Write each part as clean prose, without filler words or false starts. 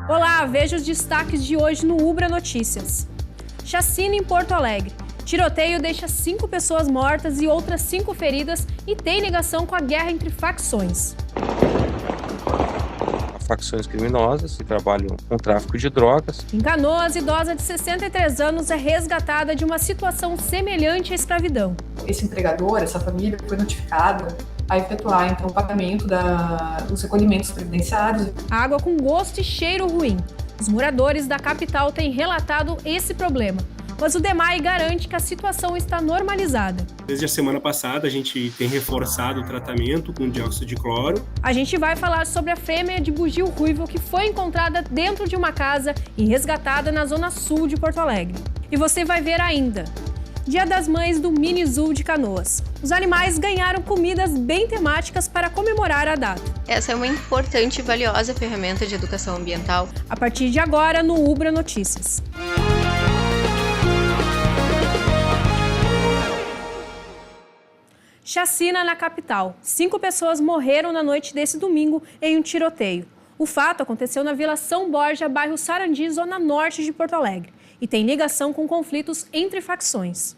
Olá, veja os destaques de hoje no Ubra Notícias. Chacina em Porto Alegre. Tiroteio deixa 5 pessoas mortas e outras 5 feridas e tem ligação com a guerra entre facções. Facções criminosas que trabalham com tráfico de drogas. Em Canoas, idosa de 63 anos é resgatada de uma situação semelhante à escravidão. Esse empregador, essa família, foi notificada a efetuar, então, o pagamento dos recolhimentos previdenciários. Água com gosto e cheiro ruim. Os moradores da capital têm relatado esse problema, mas o DEMAI garante que a situação está normalizada. Desde a semana passada, a gente tem reforçado o tratamento com dióxido de cloro. A gente vai falar sobre a fêmea de bugio ruivo que foi encontrada dentro de uma casa e resgatada na zona sul de Porto Alegre. E você vai ver ainda. Dia das Mães do Mini Zoo de Canoas. Os animais ganharam comidas bem temáticas para comemorar a data. Essa é uma importante e valiosa ferramenta de educação ambiental. A partir de agora, no Ubra Notícias. Chacina na capital. 5 pessoas morreram na noite desse domingo em um tiroteio. O fato aconteceu na Vila São Borja, bairro Sarandi, zona norte de Porto Alegre, e tem ligação com conflitos entre facções.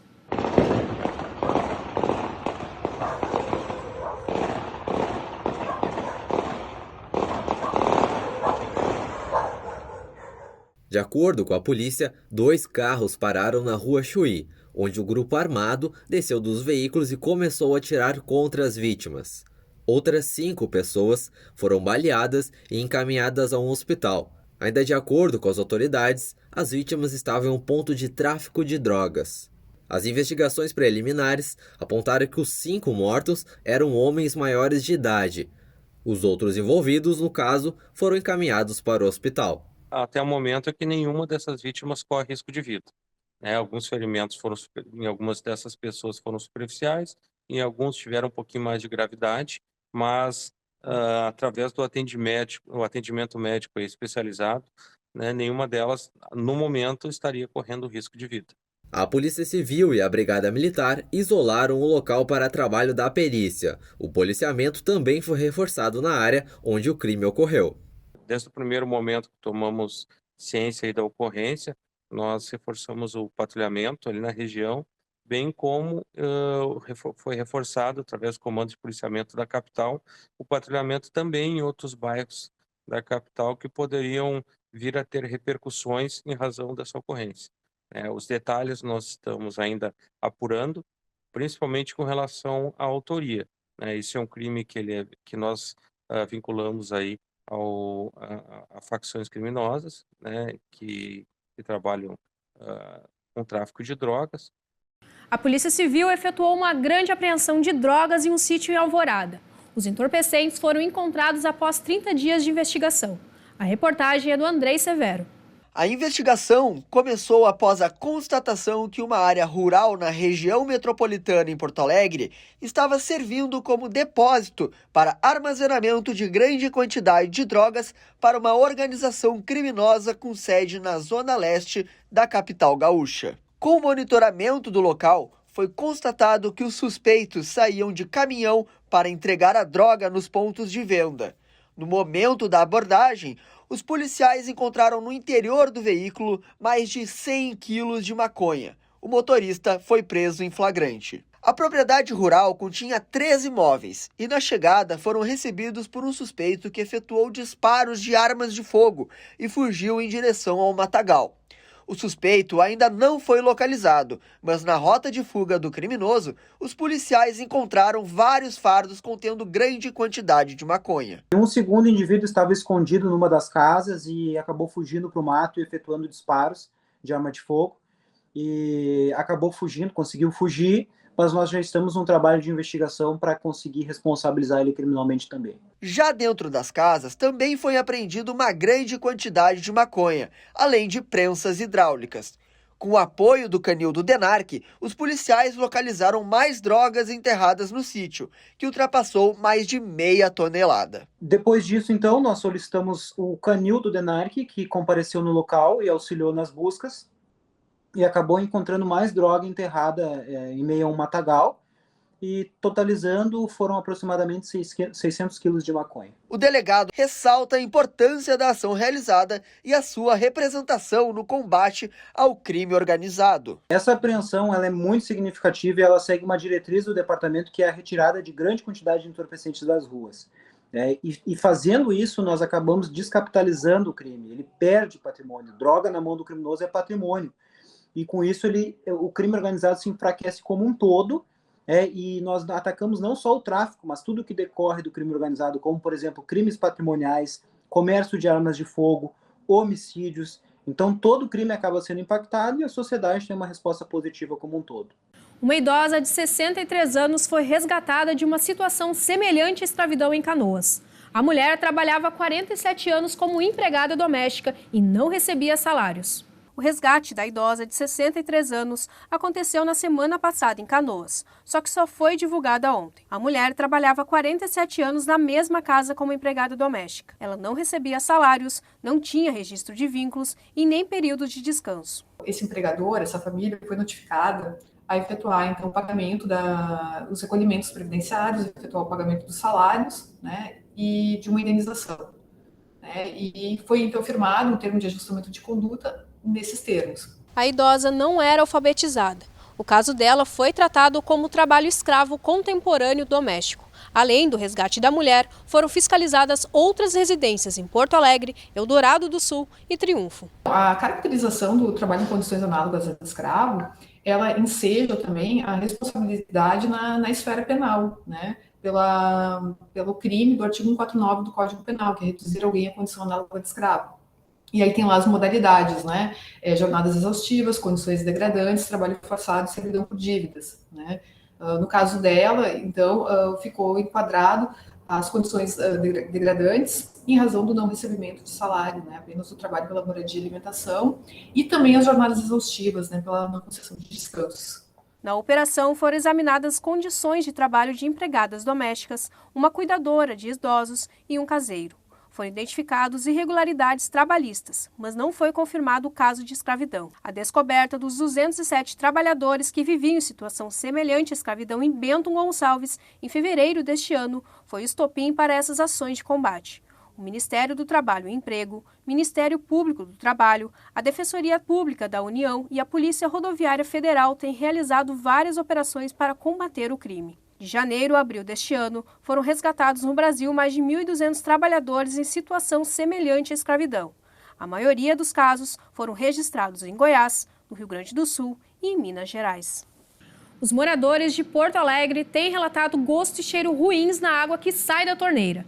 De acordo com a polícia, 2 carros pararam na rua Chuí, onde o grupo armado desceu dos veículos e começou a atirar contra as vítimas. Outras 5 pessoas foram baleadas e encaminhadas a um hospital. Ainda de acordo com as autoridades, as vítimas estavam em um ponto de tráfico de drogas. As investigações preliminares apontaram que os 5 mortos eram homens maiores de idade. Os outros envolvidos, no caso, foram encaminhados para o hospital. Até o momento é que nenhuma dessas vítimas corre risco de vida. Alguns ferimentos em algumas dessas pessoas foram superficiais, em alguns tiveram um pouquinho mais de gravidade, mas através do atendimento médico especializado, nenhuma delas, no momento, estaria correndo risco de vida. A Polícia Civil e a Brigada Militar isolaram o local para trabalho da perícia. O policiamento também foi reforçado na área onde o crime ocorreu. Desde o primeiro momento que tomamos ciência aí da ocorrência, nós reforçamos o patrulhamento ali na região, bem como foi reforçado, através do Comando de Policiamento da capital, o patrulhamento também em outros bairros da capital que poderiam vir a ter repercussões em razão dessa ocorrência. Os detalhes nós estamos ainda apurando, principalmente com relação à autoria. Esse é um crime que nós vinculamos aí a facções criminosas, que trabalham com tráfico de drogas. A Polícia Civil efetuou uma grande apreensão de drogas em um sítio em Alvorada. Os entorpecentes foram encontrados após 30 dias de investigação. A reportagem é do Andrei Severo. A investigação começou após a constatação que uma área rural na região metropolitana em Porto Alegre estava servindo como depósito para armazenamento de grande quantidade de drogas para uma organização criminosa com sede na zona leste da capital gaúcha. Com o monitoramento do local, foi constatado que os suspeitos saíam de caminhão para entregar a droga nos pontos de venda. No momento da abordagem, os policiais encontraram no interior do veículo mais de 100 quilos de maconha. O motorista foi preso em flagrante. A propriedade rural continha 13 imóveis e na chegada foram recebidos por um suspeito que efetuou disparos de armas de fogo e fugiu em direção ao matagal. O suspeito ainda não foi localizado, mas na rota de fuga do criminoso, os policiais encontraram vários fardos contendo grande quantidade de maconha. Um segundo indivíduo estava escondido numa das casas e acabou fugindo para o mato e efetuando disparos de arma de fogo. E acabou fugindo, conseguiu fugir, mas nós já estamos num trabalho de investigação para conseguir responsabilizar ele criminalmente também. Já dentro das casas, também foi apreendida uma grande quantidade de maconha, além de prensas hidráulicas. Com o apoio do canil do DENARC, os policiais localizaram mais drogas enterradas no sítio, que ultrapassou mais de meia tonelada. Depois disso, então, nós solicitamos o canil do DENARC, que compareceu no local e auxiliou nas buscas, e acabou encontrando mais droga enterrada em meio a um matagal. e totalizando foram aproximadamente 600 quilos de maconha. O delegado ressalta a importância da ação realizada e a sua representação no combate ao crime organizado. Essa apreensão ela é muito significativa e ela segue uma diretriz do departamento, que é a retirada de grande quantidade de entorpecentes das ruas. E fazendo isso, nós acabamos descapitalizando o crime. Ele perde patrimônio. Droga na mão do criminoso é patrimônio. E com isso o crime organizado se enfraquece como um todo. E nós atacamos não só o tráfico, mas tudo que decorre do crime organizado, como, por exemplo, crimes patrimoniais, comércio de armas de fogo, homicídios. Então, todo crime acaba sendo impactado e a sociedade tem uma resposta positiva como um todo. Uma idosa de 63 anos foi resgatada de uma situação semelhante à escravidão em Canoas. A mulher trabalhava há 47 anos como empregada doméstica e não recebia salários. O resgate da idosa de 63 anos aconteceu na semana passada em Canoas, só que só foi divulgada ontem. A mulher trabalhava há 47 anos na mesma casa como empregada doméstica. Ela não recebia salários, não tinha registro de vínculos e nem período de descanso. Esse empregador, essa família, foi notificada a efetuar, então, o pagamento dos recolhimentos previdenciários, efetuar o pagamento dos salários, né, e de uma indenização. E foi, então, firmado um termo de ajustamento de conduta nesses termos. A idosa não era alfabetizada. O caso dela foi tratado como trabalho escravo contemporâneo doméstico. Além do resgate da mulher, foram fiscalizadas outras residências em Porto Alegre, Eldorado do Sul e Triunfo. A caracterização do trabalho em condições análogas a escravo, ela enseja também a responsabilidade na esfera penal, né? Pelo crime do artigo 149 do Código Penal, que é reduzir alguém à condição análoga de escravo. E aí tem lá as modalidades, né? Jornadas exaustivas, condições degradantes, trabalho forçado e servidão por dívidas, né? No caso dela, então, ficou enquadrado as condições degradantes em razão do não recebimento de salário, né? Apenas o trabalho pela moradia e alimentação, e também as jornadas exaustivas, né? Pela não concessão de descansos. Na operação foram examinadas condições de trabalho de empregadas domésticas, uma cuidadora de idosos e um caseiro. Foram identificados irregularidades trabalhistas, mas não foi confirmado o caso de escravidão. A descoberta dos 207 trabalhadores que viviam em situação semelhante à escravidão em Bento Gonçalves, em fevereiro deste ano, foi o estopim para essas ações de combate. O Ministério do Trabalho e Emprego, Ministério Público do Trabalho, a Defensoria Pública da União e a Polícia Rodoviária Federal têm realizado várias operações para combater o crime. De janeiro a abril deste ano, foram resgatados no Brasil mais de 1.200 trabalhadores em situação semelhante à escravidão. A maioria dos casos foram registrados em Goiás, no Rio Grande do Sul e em Minas Gerais. Os moradores de Porto Alegre têm relatado gosto e cheiro ruins na água que sai da torneira.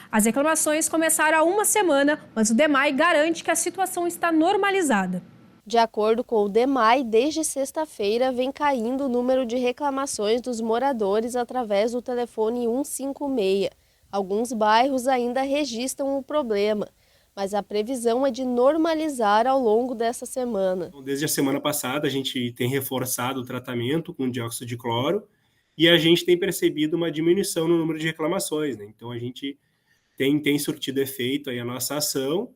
As reclamações começaram há uma semana, mas o DEMAI garante que a situação está normalizada. De acordo com o DEMAI, desde sexta-feira vem caindo o número de reclamações dos moradores através do telefone 156. Alguns bairros ainda registram o problema, mas a previsão é de normalizar ao longo dessa semana. Desde a semana passada, a gente tem reforçado o tratamento com dióxido de cloro e a gente tem percebido uma diminuição no número de reclamações, né? Então, a gente tem surtido efeito aí a nossa ação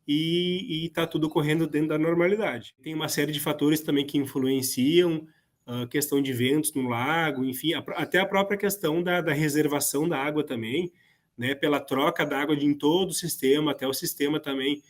e está tudo correndo dentro da normalidade. Tem uma série de fatores também que influenciam, a questão de ventos no lago, enfim, até a própria questão da reservação da água também, né, pela troca da água em todo o sistema, até o sistema também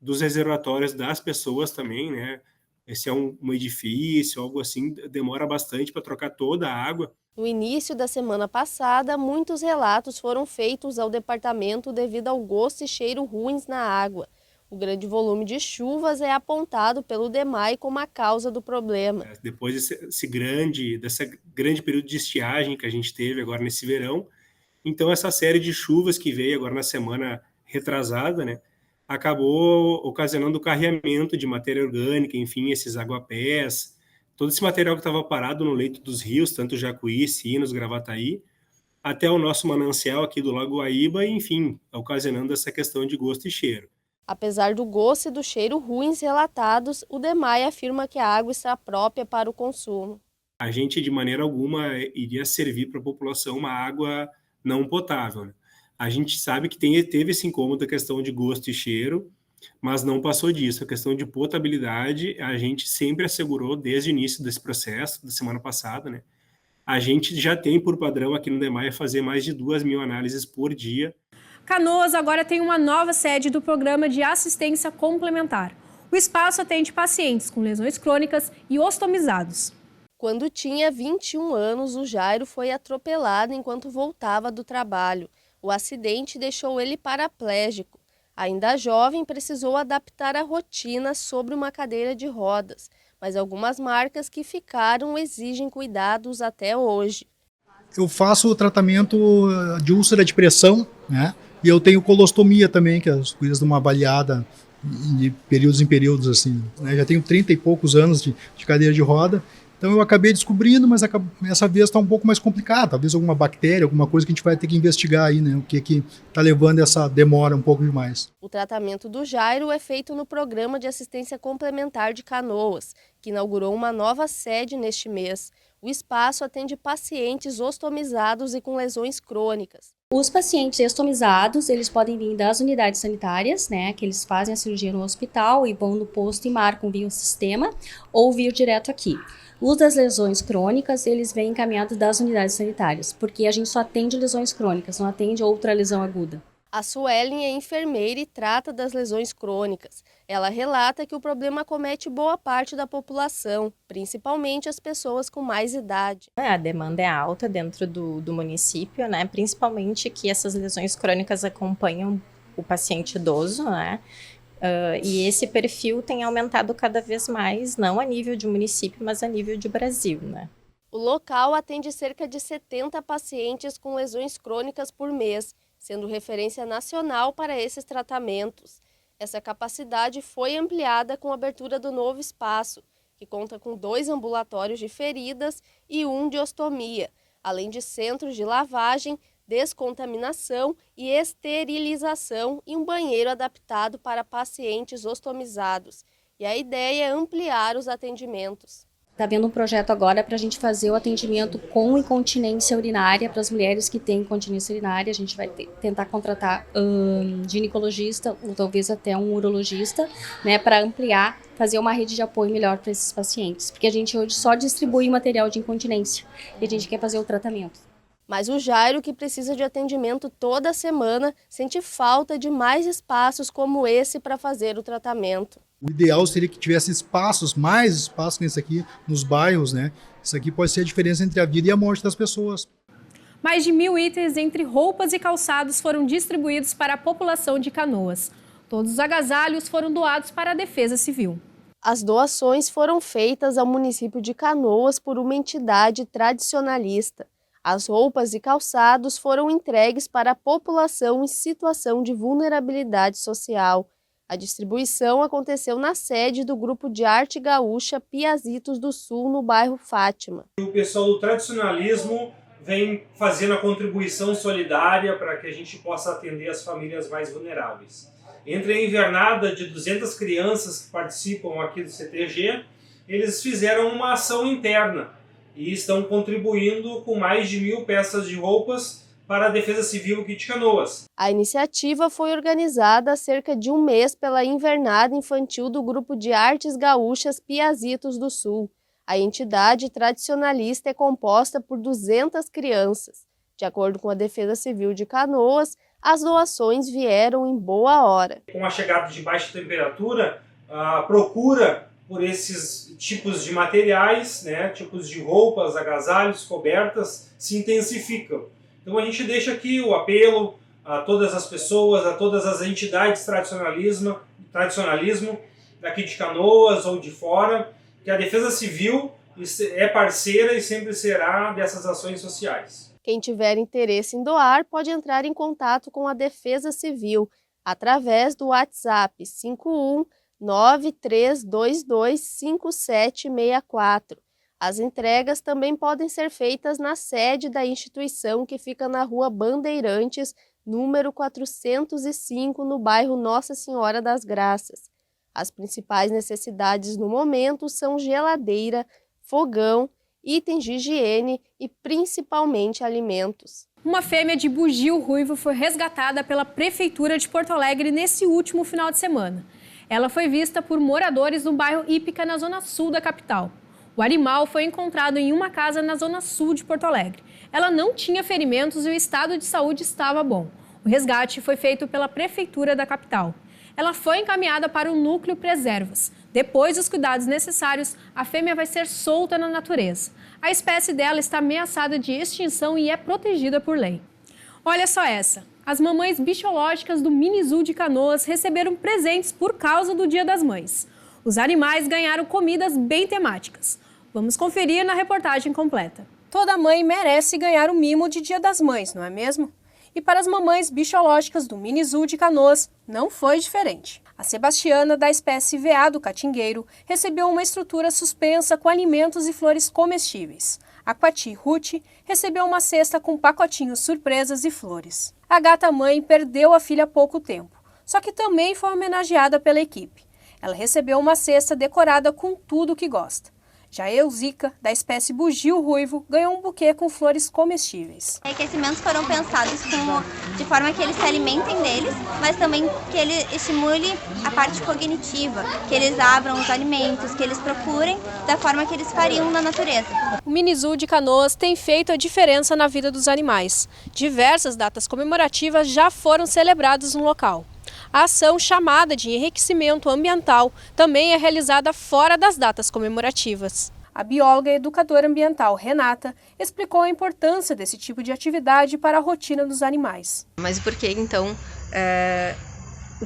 dos reservatórios das pessoas também, né? Esse é um edifício, algo assim, demora bastante para trocar toda a água. No início da semana passada, muitos relatos foram feitos ao departamento devido ao gosto e cheiro ruins na água. O grande volume de chuvas é apontado pelo DEMAI como a causa do problema. Depois desse grande período de estiagem que a gente teve agora nesse verão, então essa série de chuvas que veio agora na semana retrasada, né, acabou ocasionando o carreamento de matéria orgânica, enfim, esses aguapés, todo esse material que estava parado no leito dos rios, tanto Jacuí, Sinos, Gravataí, até o nosso manancial aqui do Lago Guaíba, enfim, ocasionando essa questão de gosto e cheiro. Apesar do gosto e do cheiro ruins relatados, o DEMAI afirma que a água está própria para o consumo. A gente, de maneira alguma, iria servir para a população uma água não potável, né? A gente sabe que teve esse incômodo da questão de gosto e cheiro, mas não passou disso. A questão de potabilidade, a gente sempre assegurou desde o início desse processo, da semana passada, né, A gente já tem por padrão aqui no DEMAI fazer mais de 2.000 análises por dia. Canoas agora tem uma nova sede do Programa de Assistência Complementar. O espaço atende pacientes com lesões crônicas e ostomizados. Quando tinha 21 anos, o Jairo foi atropelado enquanto voltava do trabalho. O acidente deixou ele paraplégico. Ainda jovem, precisou adaptar a rotina sobre uma cadeira de rodas, mas algumas marcas que ficaram exigem cuidados até hoje. Eu faço o tratamento de úlcera de pressão, né? E eu tenho colostomia também, que as coisas de uma baleada de períodos em períodos, assim, né? Já tenho 30 e poucos anos de cadeira de roda, então eu acabei descobrindo, mas essa vez está um pouco mais complicado, talvez alguma bactéria, alguma coisa que a gente vai ter que investigar aí, né? O que está levando essa demora um pouco demais. O tratamento do Jairo é feito no Programa de Assistência Complementar de Canoas, que inaugurou uma nova sede neste mês. O espaço atende pacientes ostomizados e com lesões crônicas. Os pacientes ostomizados, eles podem vir das unidades sanitárias, né, que eles fazem a cirurgia no hospital e vão no posto e marcam via o sistema, ou vir direto aqui. Os das lesões crônicas, eles vêm encaminhados das unidades sanitárias, porque a gente só atende lesões crônicas, não atende outra lesão aguda. A Suelen é enfermeira e trata das lesões crônicas. Ela relata que o problema acomete boa parte da população, principalmente as pessoas com mais idade. A demanda é alta dentro do município, né? Principalmente que essas lesões crônicas acompanham o paciente idoso, né? E esse perfil tem aumentado cada vez mais, não a nível de município, mas a nível de Brasil, né? O local atende cerca de 70 pacientes com lesões crônicas por mês, sendo referência nacional para esses tratamentos. Essa capacidade foi ampliada com a abertura do novo espaço, que conta com 2 ambulatórios de feridas e 1 de ostomia, além de centros de lavagem, descontaminação e esterilização e um banheiro adaptado para pacientes ostomizados. E a ideia é ampliar os atendimentos. Está havendo um projeto agora para a gente fazer o atendimento com incontinência urinária para as mulheres que têm incontinência urinária. A gente vai tentar contratar ginecologista ou talvez até um urologista, né, para ampliar, fazer uma rede de apoio melhor para esses pacientes. Porque a gente hoje só distribui material de incontinência e a gente quer fazer o tratamento. Mas o Jairo, que precisa de atendimento toda semana, sente falta de mais espaços como esse para fazer o tratamento. O ideal seria que tivesse mais espaços nesse aqui, nos bairros, né? Isso aqui pode ser a diferença entre a vida e a morte das pessoas. Mais de 1.000 itens entre roupas e calçados foram distribuídos para a população de Canoas. Todos os agasalhos foram doados para a Defesa Civil. As doações foram feitas ao município de Canoas por uma entidade tradicionalista. As roupas e calçados foram entregues para a população em situação de vulnerabilidade social. A distribuição aconteceu na sede do Grupo de Arte Gaúcha Piazitos do Sul, no bairro Fátima. O pessoal do tradicionalismo vem fazendo a contribuição solidária para que a gente possa atender as famílias mais vulneráveis. Entre a invernada de 200 crianças que participam aqui do CTG, eles fizeram uma ação interna e estão contribuindo com mais de 1.000 peças de roupas para a Defesa Civil aqui de Canoas. A iniciativa foi organizada há cerca de um mês pela Invernada Infantil do Grupo de Artes Gaúchas Piazitos do Sul. A entidade tradicionalista é composta por 200 crianças. De acordo com a Defesa Civil de Canoas, as doações vieram em boa hora. Com a chegada de baixa temperatura, a procura por esses tipos de materiais, né, tipos de roupas, agasalhos, cobertas, se intensificam. Então a gente deixa aqui o apelo a todas as pessoas, a todas as entidades tradicionalismo daqui de Canoas ou de fora, que a Defesa Civil é parceira e sempre será dessas ações sociais. Quem tiver interesse em doar pode entrar em contato com a Defesa Civil através do WhatsApp 51932225764. As entregas também podem ser feitas na sede da instituição, que fica na Rua Bandeirantes, número 405, no bairro Nossa Senhora das Graças. As principais necessidades no momento são geladeira, fogão, itens de higiene e principalmente alimentos. Uma fêmea de bugio ruivo foi resgatada pela Prefeitura de Porto Alegre nesse último final de semana. Ela foi vista por moradores no bairro Ípica, na zona sul da capital. O animal foi encontrado em uma casa na zona sul de Porto Alegre. Ela não tinha ferimentos e o estado de saúde estava bom. O resgate foi feito pela prefeitura da capital. Ela foi encaminhada para o Núcleo Preservas. Depois dos cuidados necessários, a fêmea vai ser solta na natureza. A espécie dela está ameaçada de extinção e é protegida por lei. Olha só essa. As mamães biológicas do Minizoo de Canoas receberam presentes por causa do Dia das Mães. Os animais ganharam comidas bem temáticas. Vamos conferir na reportagem completa. Toda mãe merece ganhar um mimo de Dia das Mães, não é mesmo? E para as mamães biológicas do Minizoo de Canoas, não foi diferente. A Sebastiana, da espécie veado catingueiro, recebeu uma estrutura suspensa com alimentos e flores comestíveis. A Quati Ruth recebeu uma cesta com pacotinhos surpresas e flores. A gata-mãe perdeu a filha há pouco tempo, só que também foi homenageada pela equipe. Ela recebeu uma cesta decorada com tudo o que gosta. Já a Elzica, da espécie bugio ruivo, ganhou um buquê com flores comestíveis. Aquecimentos foram pensados de forma que eles se alimentem deles, mas também que ele estimule a parte cognitiva, que eles abram os alimentos, que eles procurem da forma que eles fariam na natureza. O Minizoo de Canoas tem feito a diferença na vida dos animais. Diversas datas comemorativas já foram celebradas no local. A ação, chamada de enriquecimento ambiental, também é realizada fora das datas comemorativas. A bióloga e educadora ambiental Renata explicou a importância desse tipo de atividade para a rotina dos animais. Mas por que então,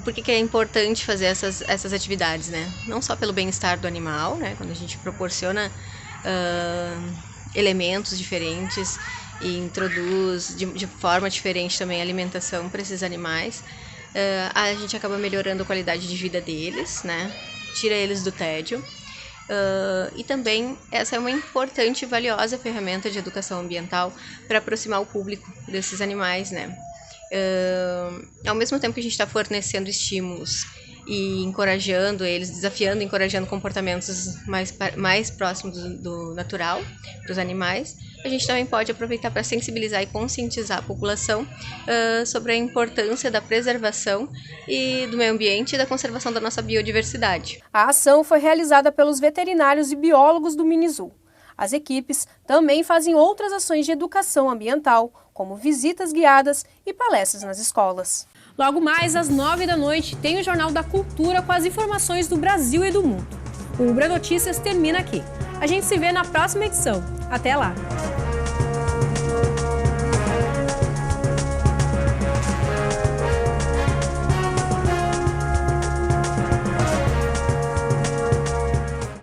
por que é importante fazer essas atividades, né? Não só pelo bem-estar do animal, né? Quando a gente proporciona elementos diferentes e introduz de forma diferente também a alimentação para esses animais, a gente acaba melhorando a qualidade de vida deles, né? Tira eles do tédio. E também essa é uma importante e valiosa ferramenta de educação ambiental para aproximar o público desses animais, né? Ao mesmo tempo que a gente está fornecendo estímulos e encorajando eles, desafiando e encorajando comportamentos mais próximos do natural para os animais, a gente também pode aproveitar para sensibilizar e conscientizar a população sobre a importância da preservação e do meio ambiente e da conservação da nossa biodiversidade. A ação foi realizada pelos veterinários e biólogos do Minizoo. As equipes também fazem outras ações de educação ambiental, como visitas guiadas e palestras nas escolas. Logo mais, às 9 da noite, tem o Jornal da Cultura com as informações do Brasil e do mundo. O Ubra Notícias termina aqui. A gente se vê na próxima edição. Até lá!